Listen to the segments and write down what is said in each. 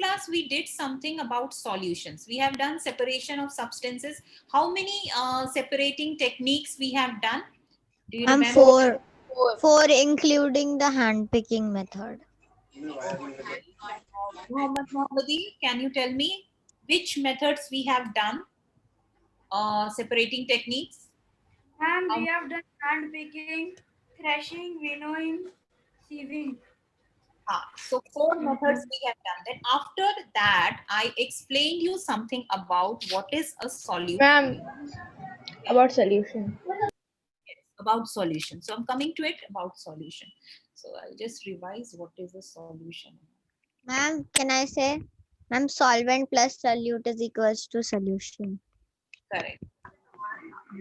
class we did something about solutions. We have done separation of substances. How many separating techniques we have done? Do you I'm remember? four including the hand picking method. Muhammad Mohammadi, can you tell me which methods we have done separating techniques? And we have done hand picking, threshing, winnowing, sieving. So 4 methods we have done. Then after that, I explained you something about what is a solution. Ma'am, about solution. About solution. So I'm coming to it about solution. So I'll just revise what is a solution. Ma'am, can I say? Ma'am, solvent plus solute is equals to solution. Correct.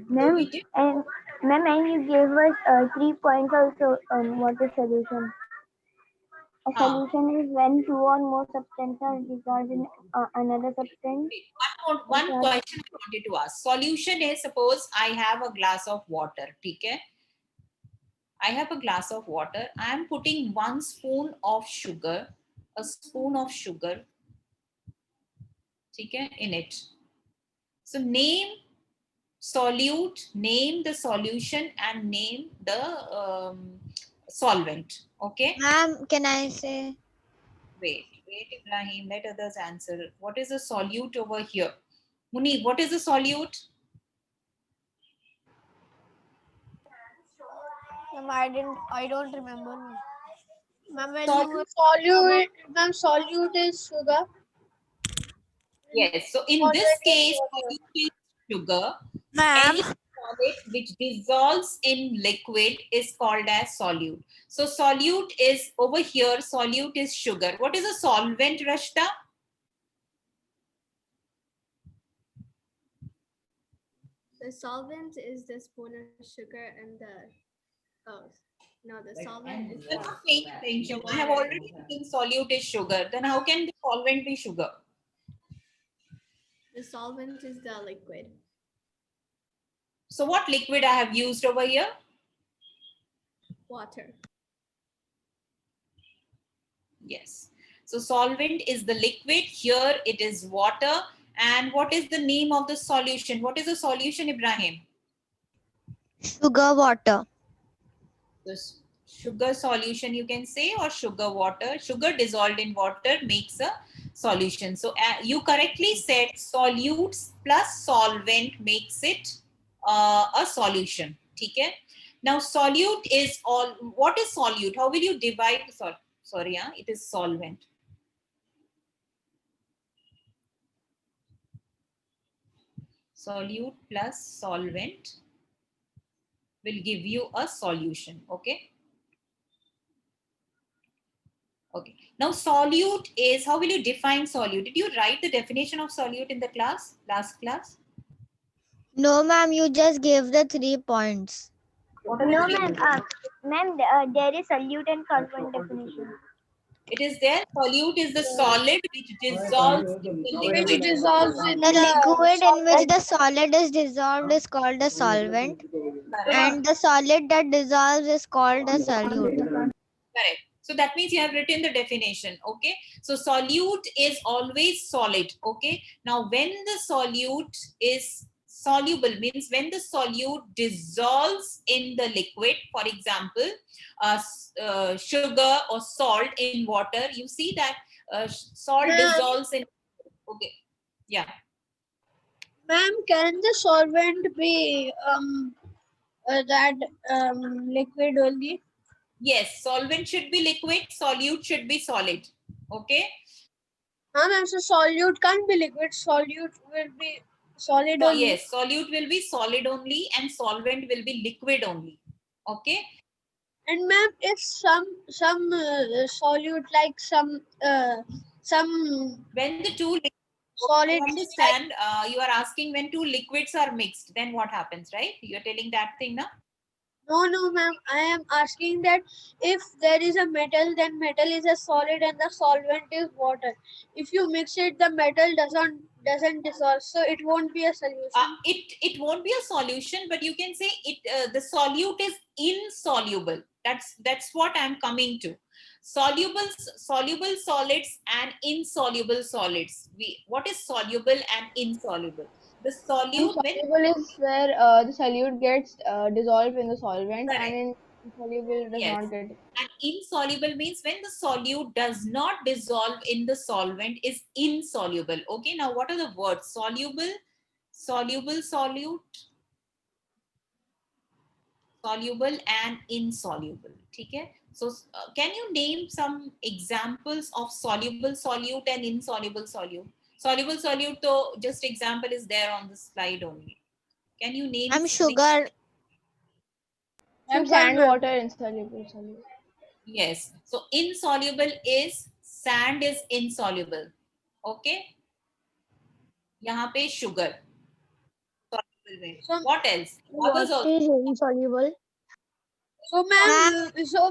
Ma'am, and you gave us 3 points also on what is solution. A solution is when two or more substances are dissolved in another substance. One question I wanted to ask. Solution is, suppose I have a glass of water. Okay? I have a glass of water. I am putting 1 spoon of sugar, a spoon of sugar, okay, in it. So name solute, name the solution, and name the solvent. Okay. Ma'am, can I say? Wait, Ibrahim, let others answer. What is a solute over here? Munib, what is a solute? I don't remember. Ma'am, Solute is sugar. Yes. So in this case, solute is sugar. Ma'am, Any solid which dissolves in liquid is called as solute. So solute is over here. Solute is sugar. What is a solvent, Rashta? the solvent is the spoon of sugar and the solvent is You're not paying attention. I have already written solute is sugar. Then how can the solvent be sugar? the solvent is the liquid. So what liquid I have used over here? Water. Yes. So solvent is the liquid. Here it is water. And what is the name of the solution? What is the solution, Ibrahim? Sugar water. This sugar solution you can say, or sugar water. Sugar dissolved in water makes a solution. So you correctly said solutes plus solvent makes it a solution. Okay? Now solute is all. What is solute? How will you divide? Sorry, it is solvent. Solute plus solvent will give you a solution. Okay. Okay. Now solute is, how will you define solute? Did you write the definition of solute in the class, last class? No, ma'am, you just gave the 3 points. No, ma'am. Ma'am, there is solute and solvent definition. It is there. Solute is the solid which dissolves in the liquid. Which dissolves in The liquid in which the solid is dissolved is called a solvent. And the solid that dissolves is called a solute. Correct. So that means you have written the definition. Okay. So solute is always solid. Okay. Now when the solute is soluble, means when the solute dissolves in the liquid, for example, sugar or salt in water, you see that salt dissolves in. Okay. Yeah. Ma'am, can the solvent be liquid only? Yes, solvent should be liquid, solute should be solid. Okay. Ma'am, so solute can't be liquid. Solute will be solid only. Yes, solute will be solid only and solvent will be liquid only. Okay. And ma'am, if some solute like some when the two solid, I understand, you are asking when two liquids are mixed, then what happens, right? You're telling that thing now? No, ma'am. I am asking that if there is a metal, then metal is a solid and the solvent is water. If you mix it, the metal doesn't dissolve, so it won't be a solution. It won't be a solution, but you can say it. The solute is insoluble. That's what I'm coming to. Soluble solids and insoluble solids. What is soluble and insoluble? The solute, when Insoluble is where the solute gets dissolved in the solvent, correct, and in insoluble does yes, not get. and insoluble means when the solute does not dissolve in the solvent is insoluble. Okay, now what are the words? Soluble, soluble solute, soluble and insoluble. Okay, so can you name some examples of soluble solute and insoluble solute? Soluble solute, so just example is there on the slide only. Can you name Sugar. Ma'am, Sugar, sand, ma'am. water, insoluble, solute. Yes, so insoluble is sand is insoluble. Okay, यहाँ पे sugar soluble में. So, What else? Others What also. is insoluble? so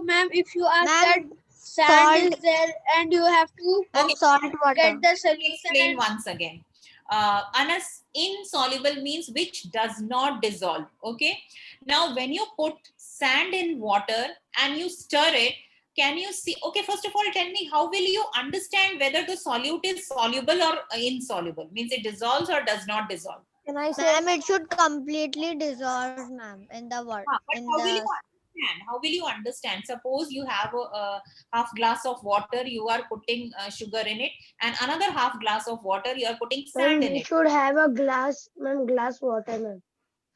ma'am, if you ask Ma'am, that sand is salt there and you have to and Okay, salt get water. the let me solution explain and once again. Anas, insoluble means which does not dissolve. Okay. Now, when you put sand in water and you stir it, can you see? Okay, first of all, tell me how will you understand whether the solute is soluble or insoluble? Means it dissolves or does not dissolve. Can I say? Ma'am, it should completely dissolve, ma'am, in the water. But In how will you the understand? How will you understand? Suppose you have a half glass of water, you are putting sugar in it, and another half glass of water, you are putting sand in We it. should have a glass, ma'am, glass water, ma'am.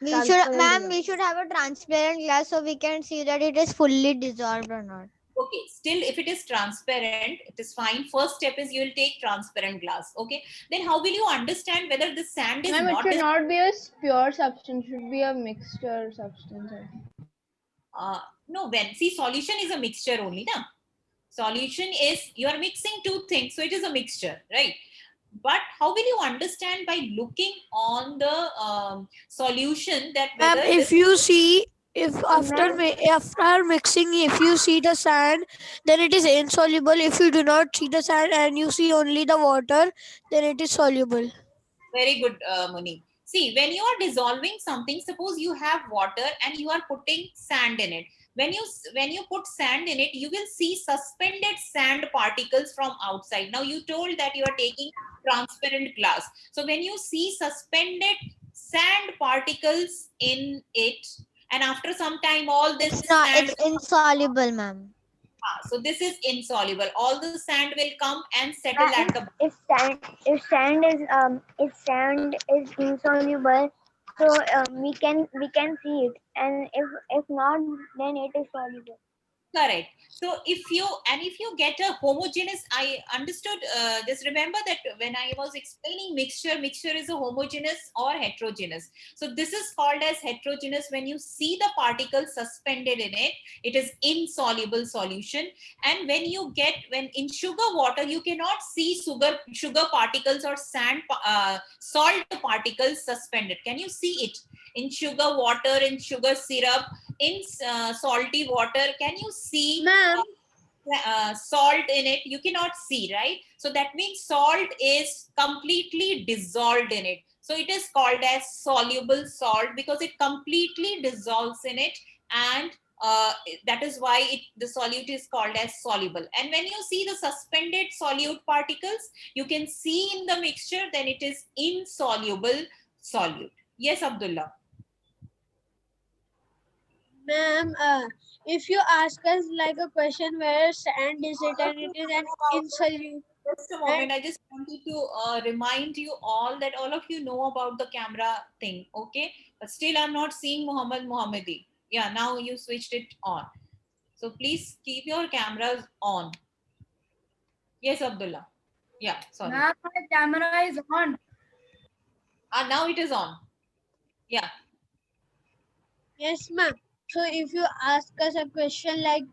we should, Transparent ma'am, glass. we should have a transparent glass so we can see that it is fully dissolved or not. Okay, still if it is transparent, it is fine. First step is you will take transparent glass. Okay, then how will you understand whether the sand is Ma'am, it not should not be a pure substance. Should be a mixture substance. no, when see solution is a mixture only, na? Solution is you are mixing two things, so it is a mixture, right? But how will you understand by looking on the solution that whether If this you see, if Ma'am, after mixing, if you see the sand, then it is insoluble. If you do not see the sand and you see only the water, then it is soluble. very good, Muni. See, when you are dissolving something, suppose you have water and you are putting sand in it. When you put sand in it, you will see suspended sand particles from outside. Now you told that you are taking transparent glass. So when you see suspended sand particles in it, and after some time, all this It's not, sand. it's insoluble, ma'am. So this is insoluble. All the sand will come and settle at the. if sand is insoluble, so we can see it, and if not, then it is soluble. Correct. So if you get a homogeneous, I understood. Just remember that when I was explaining mixture is a homogeneous or heterogeneous. So this is called as heterogeneous. When you see the particles suspended in it, it is insoluble solution. And when in sugar water, you cannot see sugar particles or salt particles suspended. Can you see it in sugar water, in sugar syrup? In salty water, can you see ma'am, salt in it? You cannot see, right? So that means salt is completely dissolved in it. So it is called as soluble salt because it completely dissolves in it, and that is why the solute is called as soluble. And when you see the suspended solute particles, you can see in the mixture, then it is insoluble solute. Yes, Abdullah. ma'am, if you ask us like a question where sand is it and it is an insoluble Just a moment. I just wanted to remind you all that all of you know about the camera thing, okay? But still, I'm not seeing Muhammad Muhammadi. Yeah, now you switched it on. So please keep your cameras on. Yes, Abdullah. Yeah, sorry. Ma'am, my camera is on. Now it is on. Yeah. yes, ma'am. So if you ask us a question like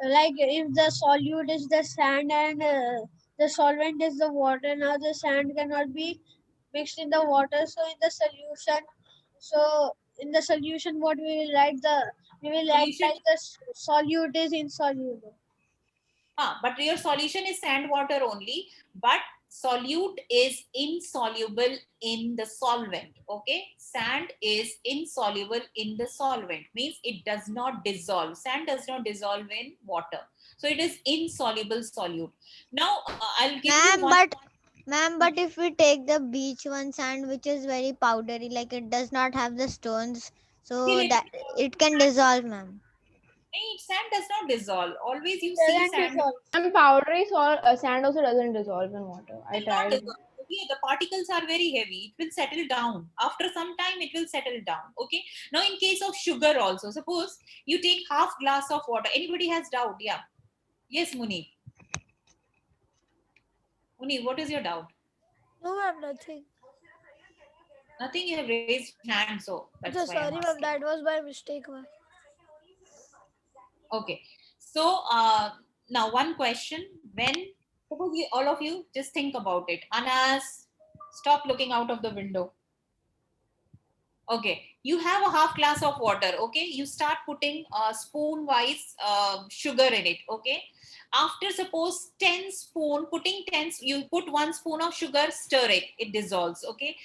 if the solute is the sand and the solvent is the water, now the sand cannot be mixed in the water. So in the solution, what we will write Solution. like the solute is insoluble. But your solution is sand water only, but solute is insoluble in the solvent. Okay, sand is insoluble in the solvent, means it does not dissolve. Sand does not dissolve in water. So it is insoluble solute. Now I'll give you one. Ma'am, but if we take the beach one sand which is very powdery, like it does not have the stones, so that it can dissolve, ma'am. Sand does not dissolve. Always you It see doesn't sand dissolve. And powdery sand also doesn't dissolve in water. I will not tried. dissolve. Okay, the particles are very heavy. It will settle down. After some time, it will settle down. Okay. Now, in case of sugar, also, suppose you take half glass of water. Anybody has doubt? Yeah. Yes, Muni. Muni, what is your doubt? No, ma'am, nothing. Nothing. You have raised hand, so that's why Sorry, I'm ma'am, asking. that was by mistake, ma'am. Okay. So now one question. When suppose all of you just think about it. Anas, stop looking out of the window. Okay, you have a half glass of water. Okay, you start putting spoon wise sugar in it. Okay, after suppose 10 spoon, putting 10, you put 1 spoon of sugar, stir it, it dissolves. Okay,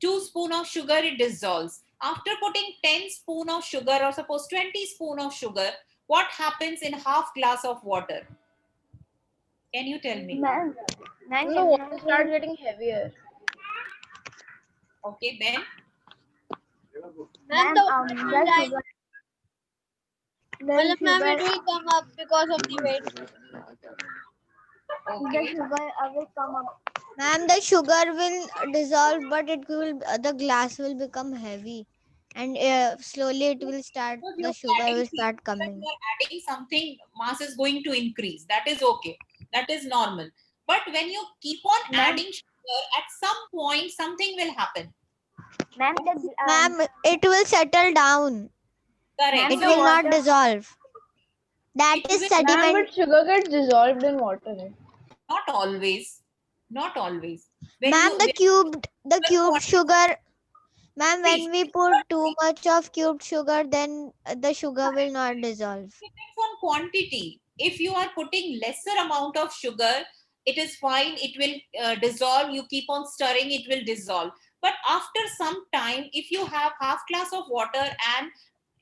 2 spoon of sugar, it dissolves. After putting 10 spoon of sugar or suppose 20 spoon of sugar, what happens in half glass of water? Can you tell me? Ma'am, The water starts getting heavier. Okay, then Ma'am, ma'am, it the will rise. sugar, Well, the ma'am, it sugar, will come up because of the weight. the okay. sugar will come up. Ma'am, the sugar will dissolve, but it will the glass will become heavy, and slowly it will start. Because The you're sugar adding, will see, start when coming. you are adding something, mass is going to increase. That is okay. That is normal. But when you keep on Ma'am, adding sugar, at some point, something will happen. ma'am, Ma'am, it will settle down. Correct. It ma'am, So the will not water, dissolve. That it is will Ma'am, sediment. but sugar gets dissolved in water. Right? not always. Not always. When Ma'am, you the cubed sugar. Ma'am, see, when we put too much of cubed sugar, then the sugar will not dissolve. depends on quantity. If you are putting lesser amount of sugar, it is fine. It will dissolve. You keep on stirring, it will dissolve. But after some time, if you have half glass of water and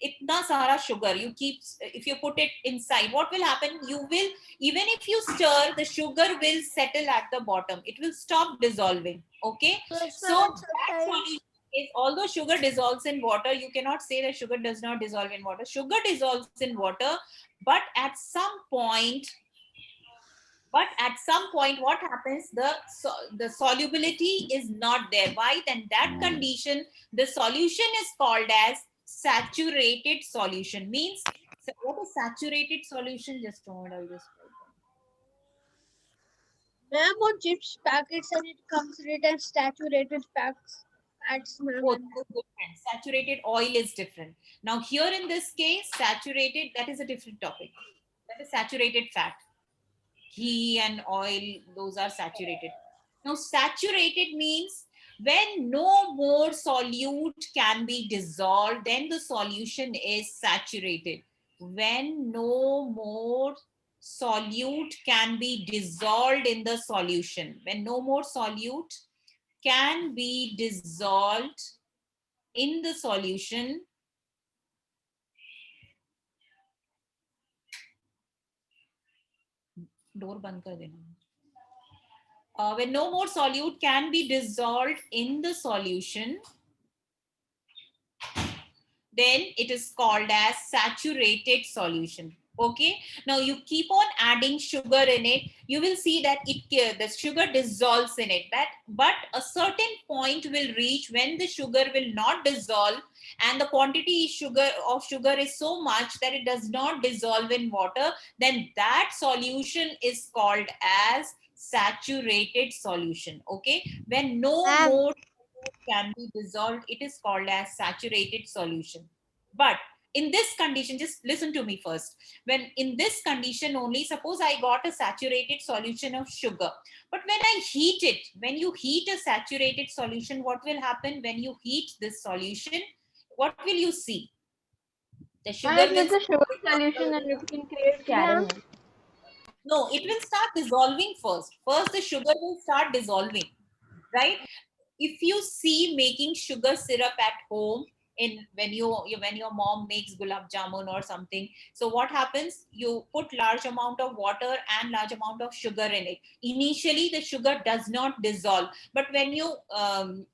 itna sara sugar, you keep, if you put it inside, what will happen? You will, even if you stir, the sugar will settle at the bottom. It will stop dissolving. Okay. Yes, So ma'am, that sometimes. solution is, although sugar dissolves in water, you cannot say that sugar does not dissolve in water. Sugar dissolves in water, but at some point, what happens? The solubility is not there. Why? Then that condition, the solution is called as saturated solution. Means, so what is saturated solution? Just a moment, I'll just write down. Ma'am, on chips packets and it comes written saturated fats. Ma'am. Both different. Saturated oil is different. Now here in this case, saturated, that is a different topic. That is saturated fat. Ghee and oil, those are saturated. Now saturated means when no more solute can be dissolved, then the solution is saturated. When no more solute can be dissolved in the solution, when no more solute can be dissolved in the solution, door band kar dena. When no more solute can be dissolved in the solution, then it is called as saturated solution. Okay, now you keep on adding sugar in it, you will see that the sugar dissolves in it, but a certain point will reach when the sugar will not dissolve, and the quantity of sugar is so much that it does not dissolve in water. Then that solution is called as saturated solution. Okay, when no Ma'am, more can be dissolved, it is called as saturated solution. But in this condition, just listen to me first. When in this condition only, suppose I got a saturated solution of sugar, but when I heat it, when you heat a saturated solution, what will happen? When you heat this solution, what will you see? The sugar And will, it's a sugar solution and you can create Ma'am, caramel. no, it will start dissolving first. First, the sugar will start dissolving, right? If you see making sugar syrup at home, in when when your mom makes gulab jamun or something. So what happens, you put large amount of water and large amount of sugar in it. Initially the sugar does not dissolve, but when you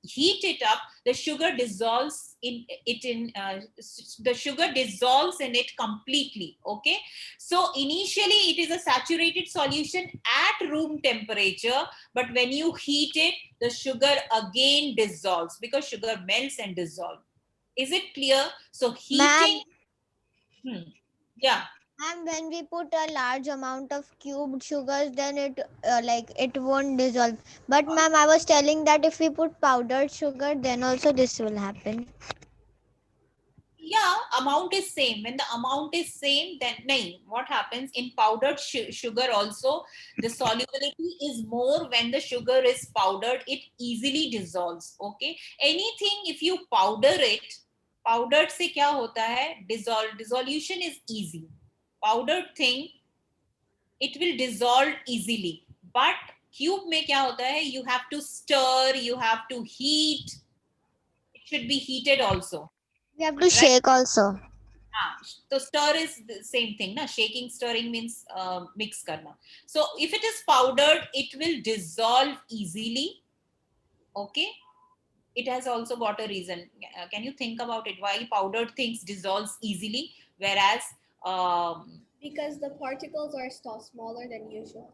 heat it up, the sugar dissolves in it in the sugar dissolves in it completely. Okay, so initially it is a saturated solution at room temperature, but when you heat it, the sugar again dissolves because sugar melts and dissolves. Is it clear? So heating. Ma'am, Yeah. and when we put a large amount of cubed sugars, then it like it won't dissolve. But ma'am, I was telling that if we put powdered sugar, then also this will happen. Yeah, amount is same. When the amount is same, then nahin, what happens in powdered sugar also, the solubility is more. When the sugar is powdered, it easily dissolves. Okay, anything if you powder it, powdered से क्या होता है, dissolution is easy. Powdered thing, it will dissolve easily, but cube में क्या होता है, you have to stir, you have to heat, it should be heated also. We have to shake also. So stir is the same thing, na? Shaking, stirring means mix karna. So if it is powdered, it will dissolve easily. Okay, it has also got a reason. Can you think about it? Why powdered things dissolves easily, whereas Because the particles are still smaller than usual.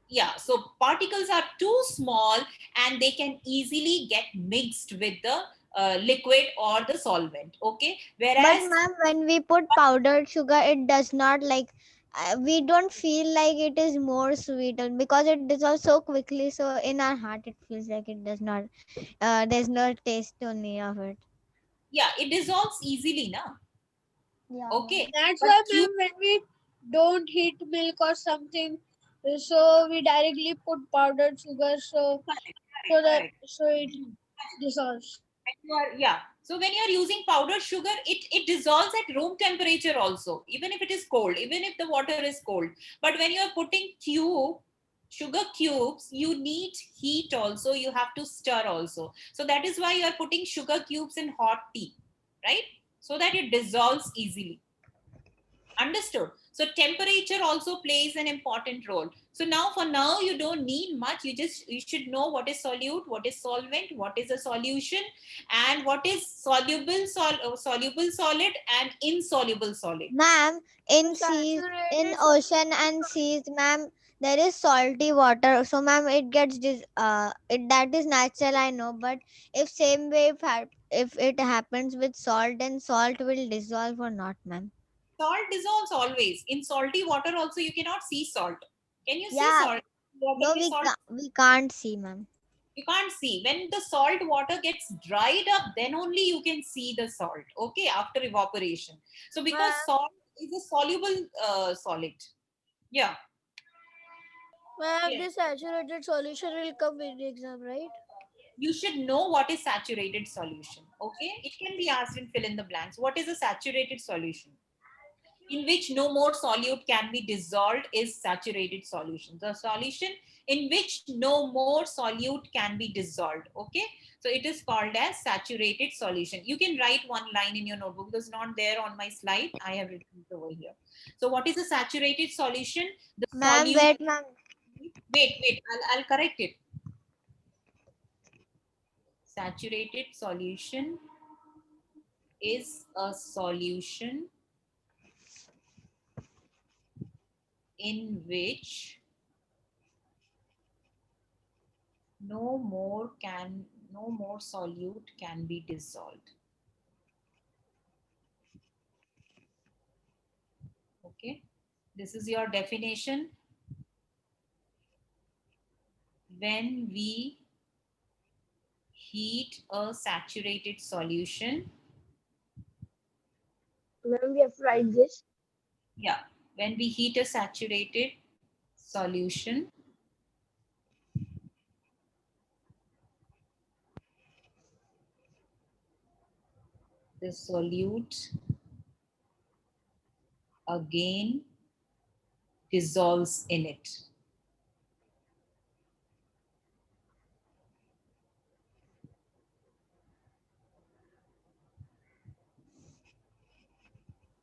yeah, so particles are too small and they can easily get mixed with the liquid or the solvent. Okay, But whereas ma'am, when we put powdered sugar, it does not like we don't feel like it is more sweeter because it dissolves so quickly. So in our heart, it feels like it does not. There's no taste only of it. yeah, it dissolves easily, na? Yeah. Okay, That's but why, ma'am, when we don't heat milk or something, so we directly put powdered sugar, so correct. it dissolves. Yeah, so when you are using powdered sugar, it dissolves at room temperature also, even if it is cold, even if the water is cold. But when you are putting sugar cubes, you need heat also, you have to stir also. So that is why you are putting sugar cubes in hot tea, right? So that it dissolves easily. Understood? So temperature also plays an important role. So now for now you don't need much, you should know what is solute, what is solvent, what is a solution, and what is soluble solid and insoluble solid. Ma'am, in seas, in ocean and seas, ma'am, there is salty water. So, ma'am, it gets that is natural, I know. But if same way, if it happens with salt, then salt will dissolve or not, ma'am. Salt dissolves always. In salty water also you cannot see salt. Can you see Yeah, salt water no, में salt? we can't see, ma'am. You can't see. When the salt water gets dried up, then only you can see the salt. Okay, after evaporation. So because salt is a soluble solid. Yeah. Ma'am, Yes. this saturated solution will come in the exam, right? You should know what is saturated solution. Okay, it can be asked in fill in the blanks. What is a saturated solution? In which no more solute can be dissolved is saturated solution. The solution in which no more solute can be dissolved. Okay, so it is called as saturated solution. You can write one line in your notebook because it's not there on my slide. I have written it over here. So what is a saturated solution? The Ma'am, solute. wait, ma'am. Wait, I'll correct it. Saturated solution is a solution in which no more solute can be dissolved. Okay, this is your definition. When we heat a saturated solution, Ma'am, we have to write this. yeah, when we heat a saturated solution, the solute again dissolves in it.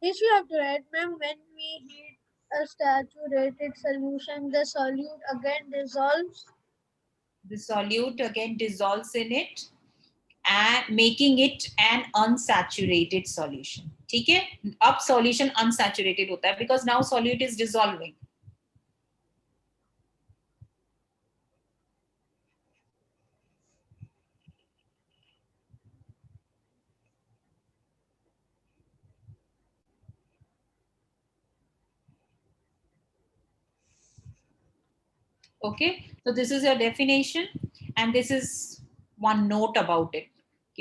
This we have to write, ma'am. When we heat a saturated solution, the solute again dissolves. The solute again dissolves in it and making it an unsaturated solution. ठीक है? अब solution unsaturated होता है because now solute is dissolving. Okay, so this is your definition, and this is one note about it.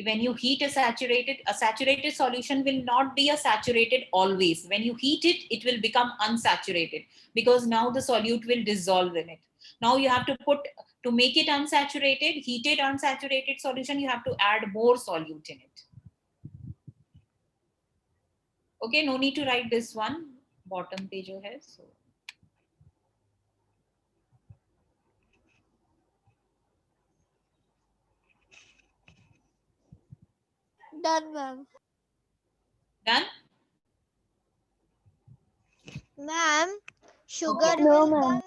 When you heat a saturated solution will not be a saturated always. When you heat it, it will become unsaturated because now the solute will dissolve in it. Now you have to make it unsaturated, heated unsaturated solution, you have to add more solute in it. Okay, no need to write this one. Bottom page hai, so. Done, ma'am. Done? Ma'am, sugar Okay. No, will ma'am. come.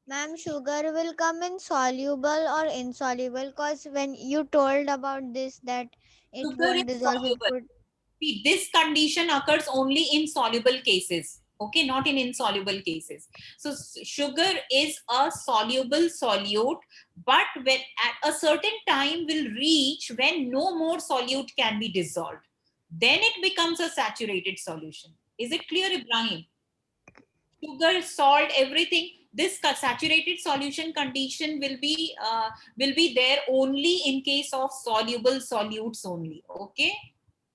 Ma'am, sugar will come in soluble or insoluble. Cause when you told about this that it Sugar won't is dissolve, it soluble. would. See, this condition occurs only in soluble cases. Okay, not in insoluble cases. So sugar is a soluble solute, but when at a certain time will reach when no more solute can be dissolved, then it becomes a saturated solution. Is it clear, Ibrahim? Sugar, salt, everything. This saturated solution condition will be there only in case of soluble solutes only. Okay,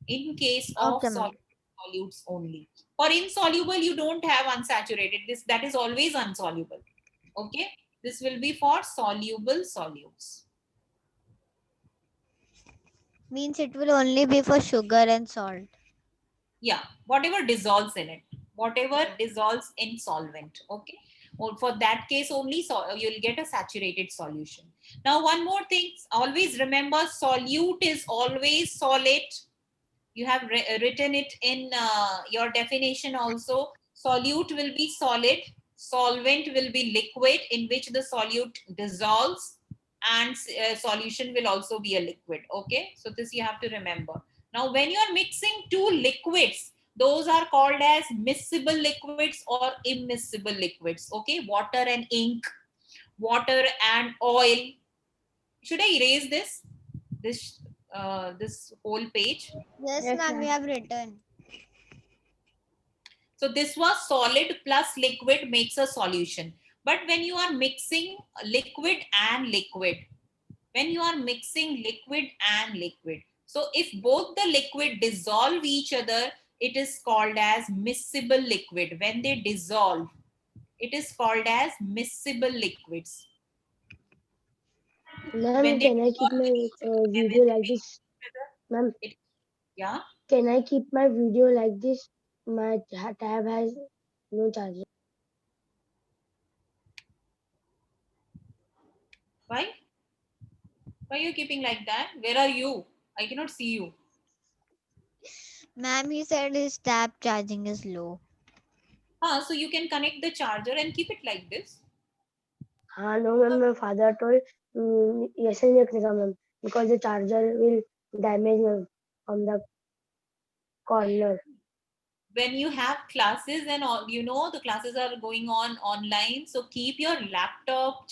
in case of Okay, ma'am. solutes only. For insoluble, you don't have unsaturated. That is always unsoluble. Okay, this will be for soluble solutes. Means it will only be for sugar and salt. Yeah, whatever dissolves in it, whatever dissolves in solvent. Okay, or for that case only, so you'll get a saturated solution. Now, one more thing, always remember, solute is always solid. You have written it in your definition also. Solute will be solid, solvent will be liquid in which the solute dissolves, and solution will also be a liquid. Okay, so this you have to remember. Now, when you are mixing two liquids, those are called as miscible liquids or immiscible liquids. Okay, water and ink, water and oil. Should I erase this whole page? Yes, Yes, ma'am, ma'am. you have written. So this was solid plus liquid makes a solution. But when you are mixing liquid and liquid, so if both the liquid dissolve each other, it is called as miscible liquid. When they dissolve, it is called as miscible liquids. Ma'am, When they can I keep dissolve my each other, video when like they this? Ma'am, yeah. can I keep my video like this? My tab has no charger. Why? Why are you keeping like that? Where are you? I cannot see you. Ma'am, he said his tab charging is low. So you can connect the charger and keep it like this. No, ma'am, my father told yes, ma'am, because the charger will damage on the corner. When you have classes and all, the classes are going on online, so keep your laptop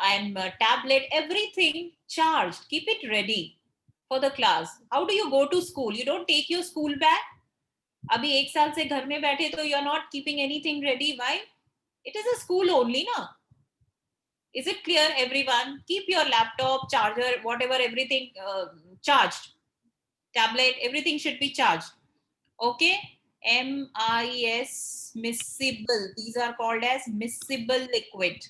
and tablet, everything charged. Keep it ready for the class. How do you go to school? You don't take your school bag. Abhi ek saal se ghar mein baithe, to you're not keeping anything ready. Why? It is a school only, na? Is it clear, everyone? Keep your laptop, charger, whatever, everything charged. Tablet, everything should be charged. Okay, miscible. These are called as miscible liquid.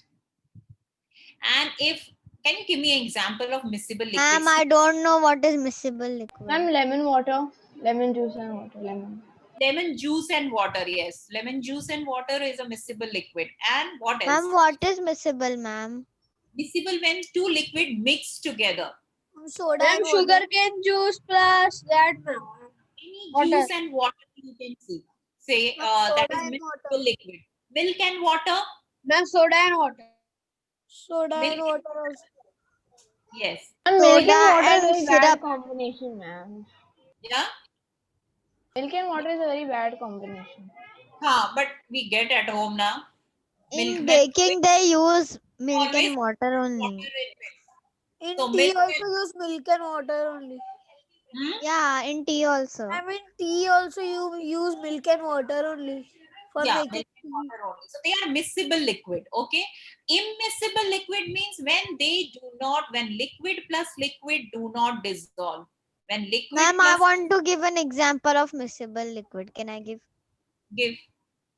And can you give me an example of miscible liquid? Ma'am, I don't know what is miscible liquid. Ma'am, lemon water, lemon juice and water, Lemon juice and water. Yes, lemon juice and water is a miscible liquid. And what else? Ma'am, what is miscible, ma'am? Miscible when two liquid mix together. Soda Ma'am, and water. sugarcane juice plus that, ma'am. Any Water. juice and water you can see. say that is miscible liquid. Milk and water. Ma'am, soda and water. Soda Milk and water also. Yes. And milk Soda and water is a and very bad syrup. combination, ma'am. Yeah. Milk and water is a very bad combination. But we get at home now. Milk In mein baking, they use milk always and water water only. in In so tea milk also use milk and water only. Yeah, in tea also. I mean tea also you use milk and water only for yeah, making milk and tea. water only. So they are miscible liquid. Okay. Immiscible liquid means when liquid plus liquid do not dissolve. When liquid Ma'am, I plus want to give an example of miscible liquid. Can I give? give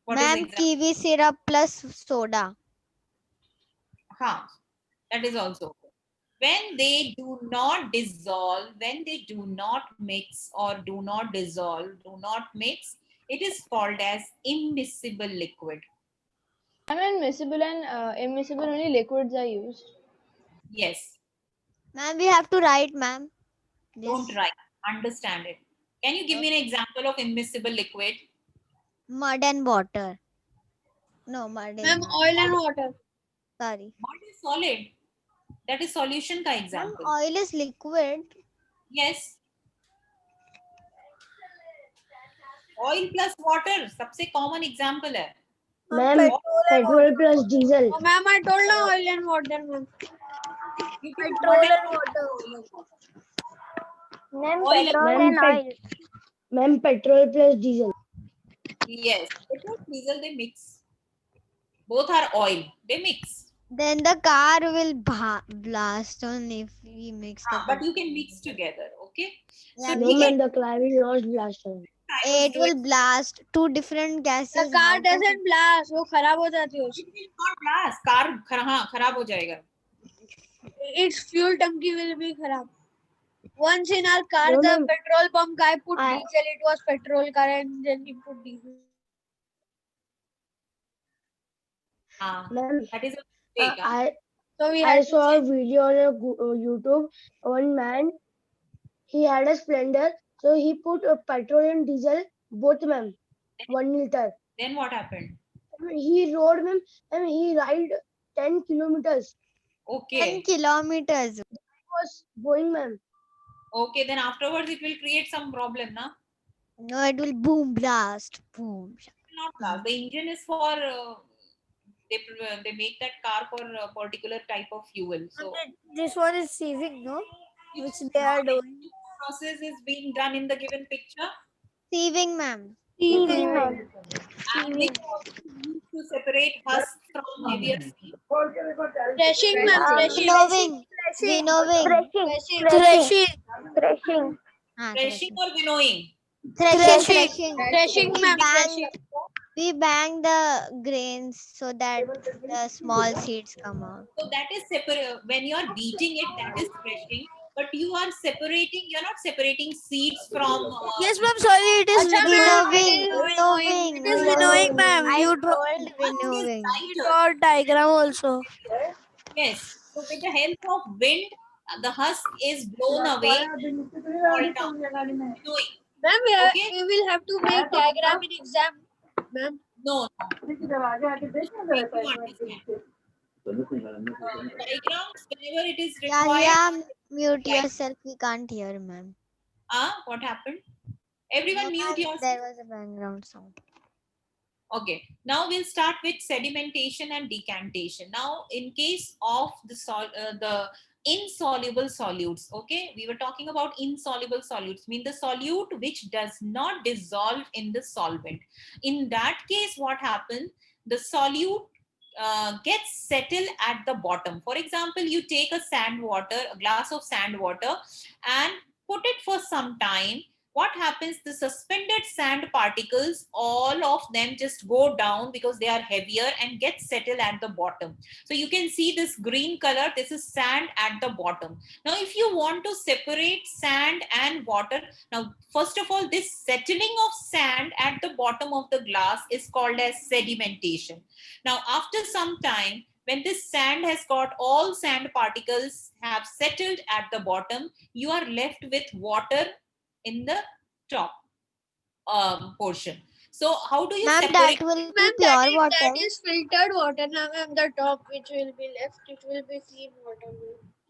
what is Ma'am, example? kiwi syrup plus soda. That is also okay. When they do not dissolve, when they do not mix or do not dissolve, do not mix, it is called as immiscible liquid. I mean, miscible and immiscible only liquids are used. Yes. Ma'am, we have to write, ma'am. Don't This write. Understand it. Can you give me an example of immiscible liquid? mud and water. No, mud is Ma'am, not. oil and water. Sorry. Mud is solid. That is solution ka Ma'am, example. oil is liquid. Yes. Oil plus water सबसे common example है. Ma'am, Petrol and petrol water. plus diesel. Oh, ma'am, I told now oil and water, ma'am. You put Petrol mud and water. oil and water. Ma'am, Oil and Ma'am, Ma'am, petrol plus diesel. yes. Petrol, diesel, they mix. Both are oil. They mix. Then the car will blast only if we mix the But you can mix together. Okay. Yeah, So No, ठीक है. ma'am, the car will not blast away. it will blast. Two different The gases. car how can doesn't blast. वो खराब हो जाती है It will not blast. car खराब हो जाएगा. Its fuel tanki will be खराब. Once in our car, No, the ma'am. petrol pump guy put I- diesel. It was petrol car, and then he put diesel. Ma'am, That is a mistake. So we I had to saw a change. video on YouTube. One man, he had a Splendor, so he put petrol and diesel both, ma'am, 1 liter. Then what happened? He rode, ma'am, and he ride 10 kilometers. 10 Okay. kilometers. It was going, ma'am. Okay. Then afterwards it will create some problem, na? No, it will boom blast. Boom. It will not blast. The engine is for they make that car for a particular type of fuel. So This one is sieving, no? Which they are doing. process is being done in the given picture. Sieving, ma'am. Sieving, ma'am. And they used to separate husk from heavier seed. Threshing, ma'am. Threshing. Winnowing. Winnowing. Threshing. Threshing. Threshing. Threshing or winnowing? Threshing. Threshing, We ma'am. bang, Threshing. we bang the grains so that the small seeds come out. So that is separate. When you are beating it, that is threshing. But you are separating. You are not separating seeds from. Yes, ma'am. Sorry, it is Acha, winnowing. ma'am. Winnowing. It is winnowing, ma'am. I You draw, told winnowing. you draw diagram also. Yes. So with the help of wind, the husk is blown away. Fall down. Winnowing. Ma'am, Okay. we will have to make diagram in exam, ma'am. No. Make you understand. Diagrams, whenever it is required. Yeah, mute yourself. We can't hear, ma'am. What happened? Everyone mute yourself. There was a background sound. Okay, now we'll start with sedimentation and decantation. Now, in case of the insoluble solutes, okay, we were talking about insoluble solutes, mean the solute which does not dissolve in the solvent. In that case, what happens? The solute gets settled at the bottom. For example, you take a glass of sand water, and put it for some time. What happens? The suspended sand particles, all of them just go down because they are heavier and get settled at the bottom. So you can see this green color. This is sand at the bottom. Now, if you want to separate sand and water, now, first of all, this settling of sand at the bottom of the glass is called as sedimentation. Now, after some time, when this sand has got all sand particles have settled at the bottom, you are left with water in the top portion. So how do you Ma'am, separate? that will be Ma'am, pure water. that is filtered water. Now, ma'am, the top which will be left, it will be clean water.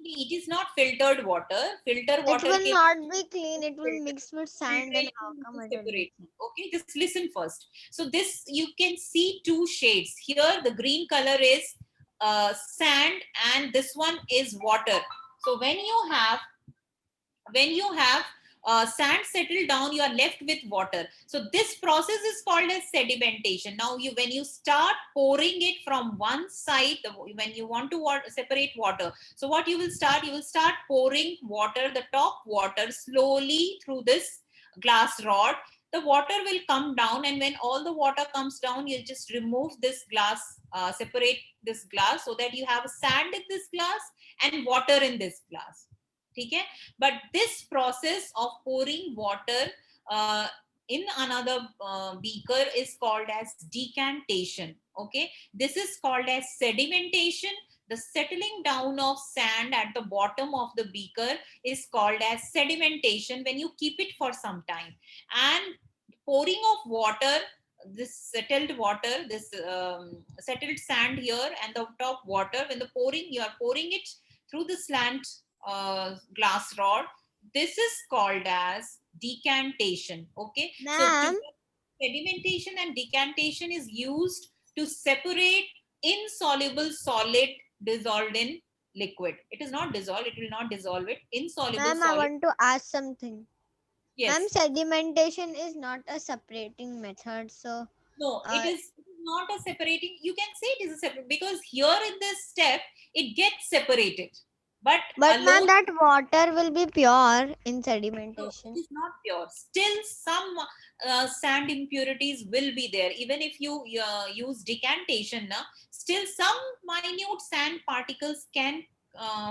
It is not filtered water. Filter It water will can not be clean. It will filter. mix with sand. Then how Filtration come to it will be separate. clean? Okay, just listen first. So this, you can see two shades here. The green color is sand, and this one is water. So when you have sand settled down, you are left with water. So this process is called as sedimentation. Now when you start pouring it from one side, when you want to separate water, so what you will start pouring water, the top water, slowly through this glass rod. The water will come down, and when all the water comes down, you'll just remove this glass, separate this glass, so that you have sand in this glass and water in this glass. Okay? But this process of pouring water in another beaker is called as decantation. Okay, this is called as sedimentation. The settling down of sand at the bottom of the beaker is called as sedimentation when you keep it for some time. And pouring of water, this settled water, this settled sand here and the top water, when the pouring, you are pouring it through the slant glass rod. This is called as decantation. Okay, so Ma'am, sedimentation and decantation is used to separate insoluble solid dissolved in liquid. It is not dissolved, it will not dissolve it. Insoluble ma'am, I solid. want to ask something. Ma'am, Yes. sedimentation is not a separating method. So, No, uh, it is not a separating. You can say it is a separate, because here in this step it gets separated. But but ma'am, alone, that water will be pure in no, sedimentation. it is not pure. Still, some sand impurities will be there. Even if you use decantation, still some minute sand particles can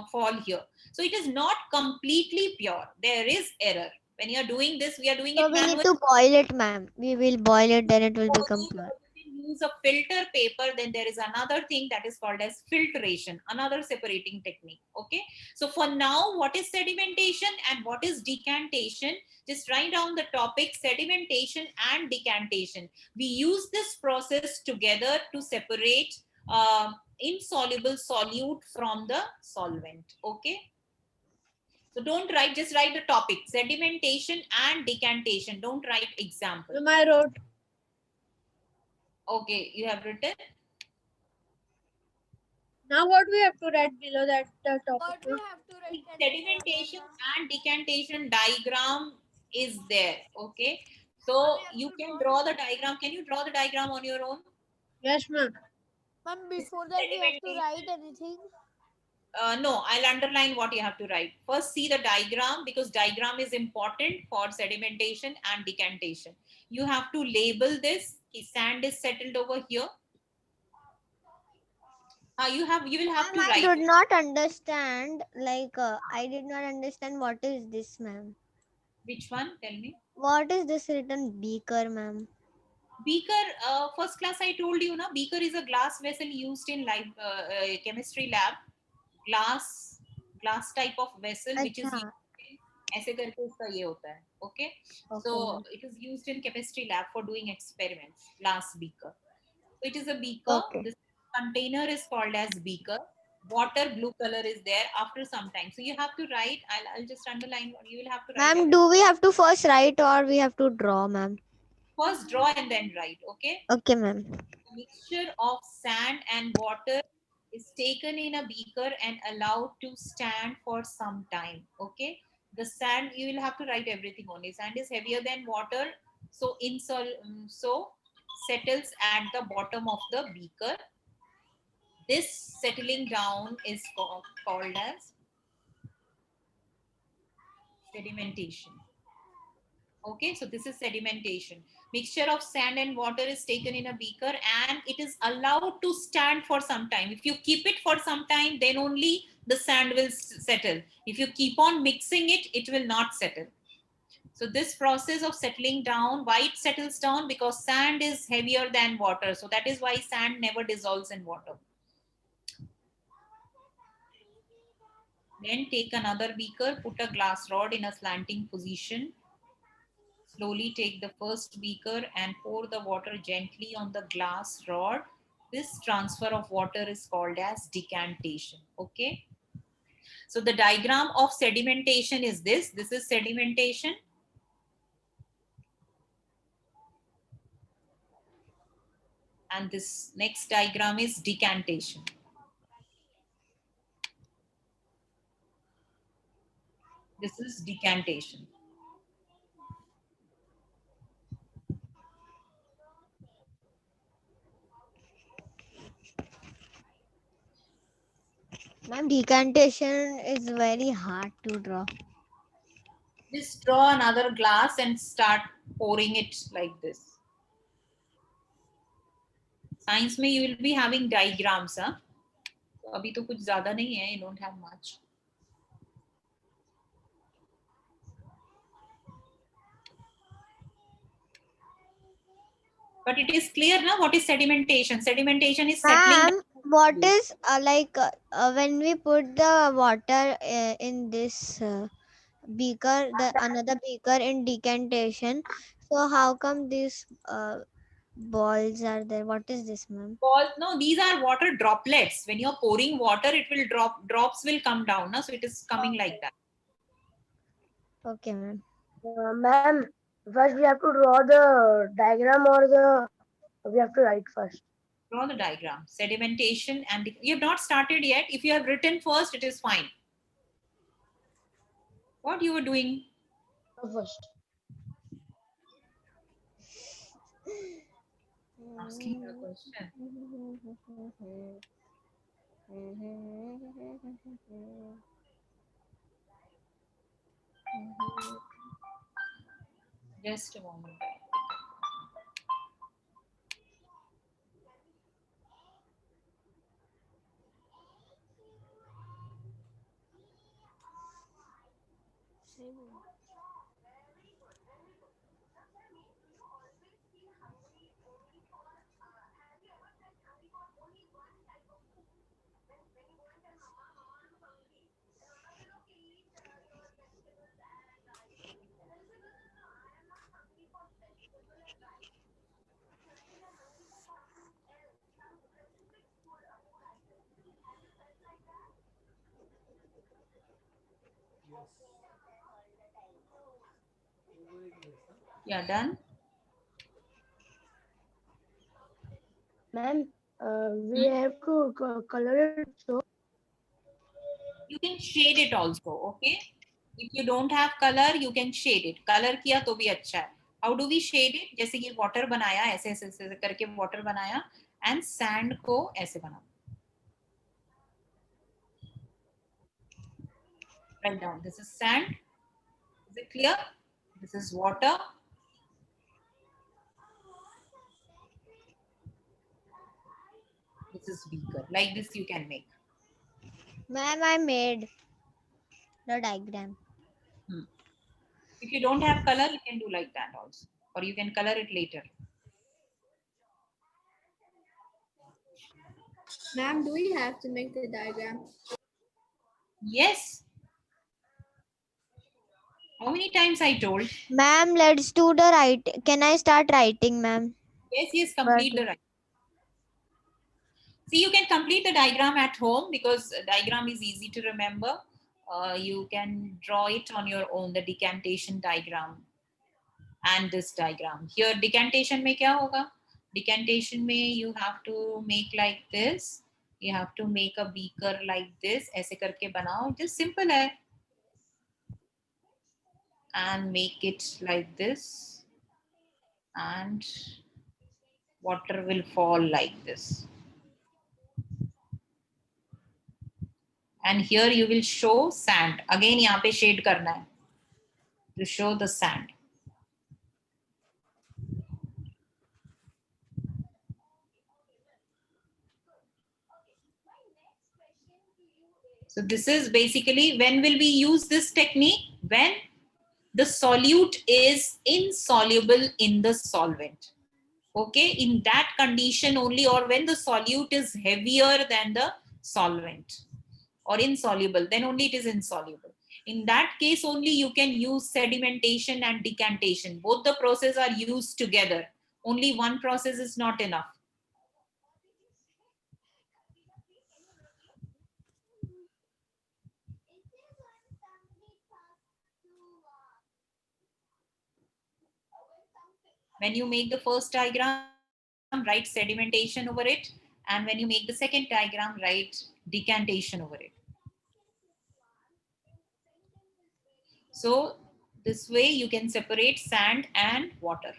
fall here. So it is not completely pure. There is error. When you are doing this, we are doing So it we need manually. to boil it, ma'am. We will boil it, then it will become pure. You can use a filter paper. Then there is another thing that is called as filtration, another separating technique. Okay, so for now, what is sedimentation and what is decantation? Just write down the topic: sedimentation and decantation. We use this process together to separate insoluble solute from the solvent. Okay, so don't write, just write the topic: sedimentation and decantation. Don't write example. Ma'am, I wrote. Okay, you have written. Now what we have to write below that the What topic? we have to write? Sedimentation and decantation diagram is there. Okay, so you can draw the diagram. Can you draw the diagram on your own? Yes, ma'am. Ma'am, before that we have to write anything. No, I'll underline what you have to write. First, see the diagram, because diagram is important for sedimentation and decantation. You have to label this. Sand is settled over here. You will have to Ma'am, I write. did not understand. I did not understand what is this, ma'am. Which one? Tell me. What is this written beaker, ma'am? Beaker, first class I told you, na, beaker is a glass vessel used in chemistry lab. Glass type of vessel which is अच्छा, used in, ऐसे करके उसका ये होता है. Okay, okay, so ma'am. it is used in chemistry lab for doing experiments. Glass beaker. So it is a beaker. Okay. This container is called as beaker. Water blue color is there after some time. So you have to write. I'll just underline what you will have to write. Ma'am, do we have to first write or we have to draw, ma'am? First draw and then write. Okay. Okay, ma'am. Mixture of sand and water is taken in a beaker and allowed to stand for some time. Okay, the sand, you will have to write everything only. Sand is heavier than water, so so settles at the bottom of the beaker. This settling down is called as sedimentation. Okay, so this is sedimentation. Mixture of sand and water is taken in a beaker and it is allowed to stand for some time. If you keep it for some time, then only the sand will settle. If you keep on mixing it, it will not settle. So this process of settling down, why it settles down? Because sand is heavier than water. So that is why sand never dissolves in water. Then take another beaker, put a glass rod in a slanting position. Slowly take the first beaker and pour the water gently on the glass rod. This transfer of water is called as decantation. Okay. So the diagram of sedimentation is this. This is sedimentation. And this next diagram is decantation. This is decantation. Ma'am, decantation is very hard to draw. Just draw another glass and start pouring it like this. Science में you will be having diagrams, huh? अभी तो कुछ ज़्यादा नहीं है. You don't have much. But it is clear now what is sedimentation. Sedimentation is settling. Ma'am, what is when we put the water in this beaker, the another beaker in decantation? So how come these balls are there? What is this, ma'am? Balls, no, these are water droplets. When you're pouring water, it will drops will come down. No? So it is coming like that. Okay, ma'am. Ma'am, first we have to draw the diagram or we have to write first? Draw the diagram. Sedimentation and you have not started yet. If you have written first, it is fine. What you were doing? First. Asking a question. Just a moment. Yeah, done. Ma'am, we have to color it so. You can shade it also, okay? If you don't have color, you can shade it. Color किया तो भी अच्छा है. How do we shade it? जैसे ये water बनाया, ऐसे ऐसे ऐसे करके water बनाया, and sand को ऐसे बना. Write down. This is sand. Is it clear? This is water. This is beaker. Like this you can make. Ma'am, I made the diagram. If you don't have color, you can do like that also. Or you can color it later. Ma'am, do we have to make the diagram? Yes. How many times I told? Ma'am, let's do the writing. Can I start writing, ma'am? Yes, complete the writing. See, you can complete the diagram at home because diagram is easy to remember. You can draw it on your own, the decantation diagram and this diagram. Here, decantation mein kya hoga? Decantation mein you have to make like this. You have to make a beaker like this. ऐसे करके बनाओ. Just simple hai. And make it like this. And water will fall like this. And here you will show sand. Again, यहाँ पे shade करना है. To show the sand. So this is basically when will we use this technique? When the solute is insoluble in the solvent. Okay, in that condition only, or when the solute is heavier than the solvent. or insoluble, then only it is insoluble. In that case only you can use sedimentation and decantation. Both the processes are used together. Only one process is not enough. When you make the first diagram, write sedimentation over it. And when you make the second diagram, write decantation over it. So this way you can separate sand and water.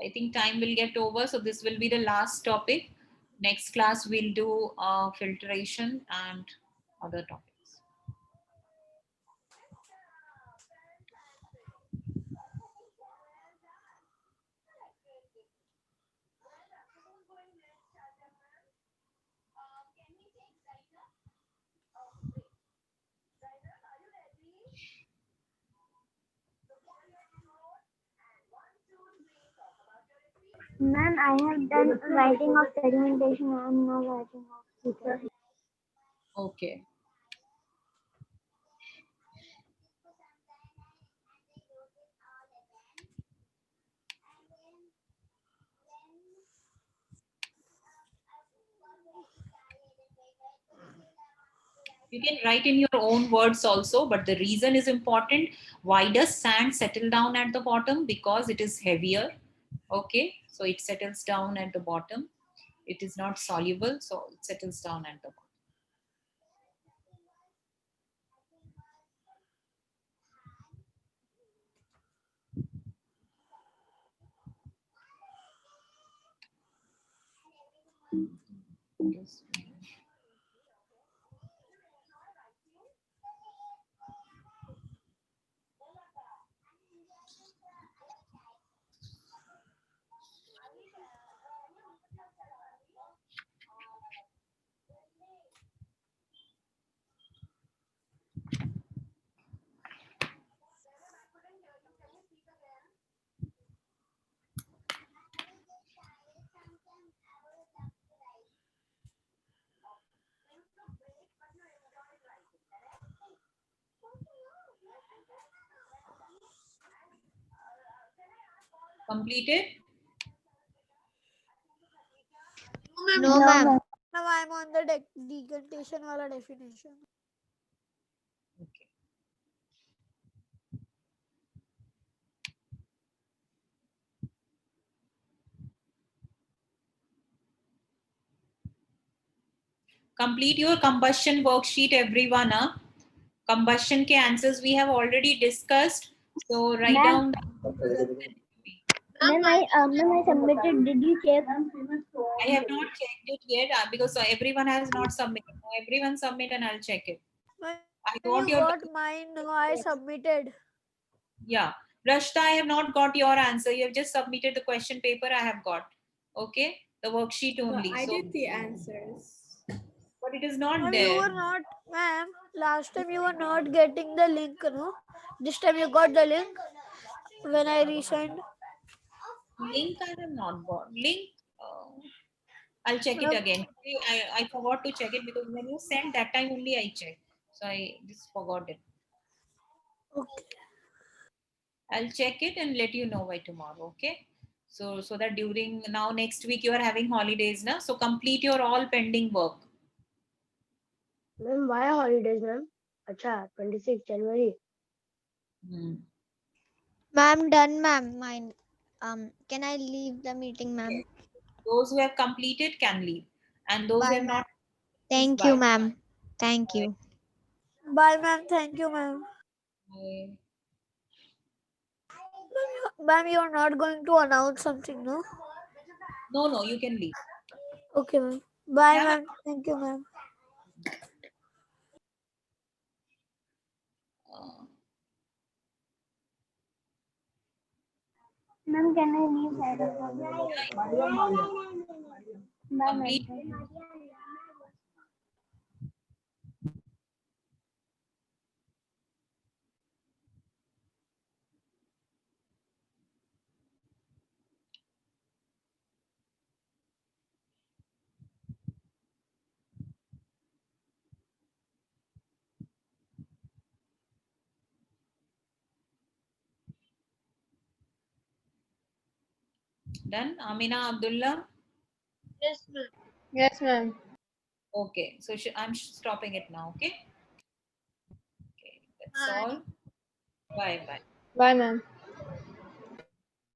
I think time will get over. So this will be the last topic. Next class we'll do filtration and other topics. Ma'am, I have done writing of sedimentation. I am now writing of filtration. Okay. You can write in your own words also, but the reason is important. Why does sand settle down at the bottom? Because it is heavier. Okay, so it settles down at the bottom. It is not soluble, so it settles down at the bottom. Yes. Completed? No, ma'am. Now I'm on the decantation wala definition. Okay. Complete your combustion worksheet, everyone. Combustion ke answers we have already discussed. So write down. Ma'am, I submitted. Did you check? I have not checked it yet because everyone has not submitted. Everyone submit and I'll check it. When I you want your got mine, no, I submitted. yeah. Rashta, I have not got your answer. You have just submitted the question paper I have got. Okay, the worksheet No, only. I So, did the answers. but it is not Ma'am, you there. were not, ma'am. Last time you were not getting the link, no? This time you got the link when I resend. Link I have not got. Link. I'll check it Ma'am, again. I forgot to check it because when you sent that time only I checked. So I just forgot it. okay. I'll check it and let you know by tomorrow. Okay. So that during now next week you are having holidays now. So complete your all pending work. Ma'am, why holidays, ma'am? Acha, 26 January. Ma'am, done, ma'am. Mine. Can I leave the meeting, ma'am? Those who have completed can leave, and those who Bye, have ma'am. not, please Thank bye. you, ma'am. Thank you. Bye, ma'am. Thank you, ma'am. Bye. Ma'am, you're not going to announce something, no? No, you can leave. Okay, ma'am. Bye, Have a- ma'am. Thank you, ma'am. uh, Ma'am, can I leave? Bye, complete ma'am. Done? Amina Abdullah? Yes, ma'am. Yes, ma'am. Okay, so I'm stopping it now, okay? Okay, that's Bye. all. Bye bye. Bye, ma'am.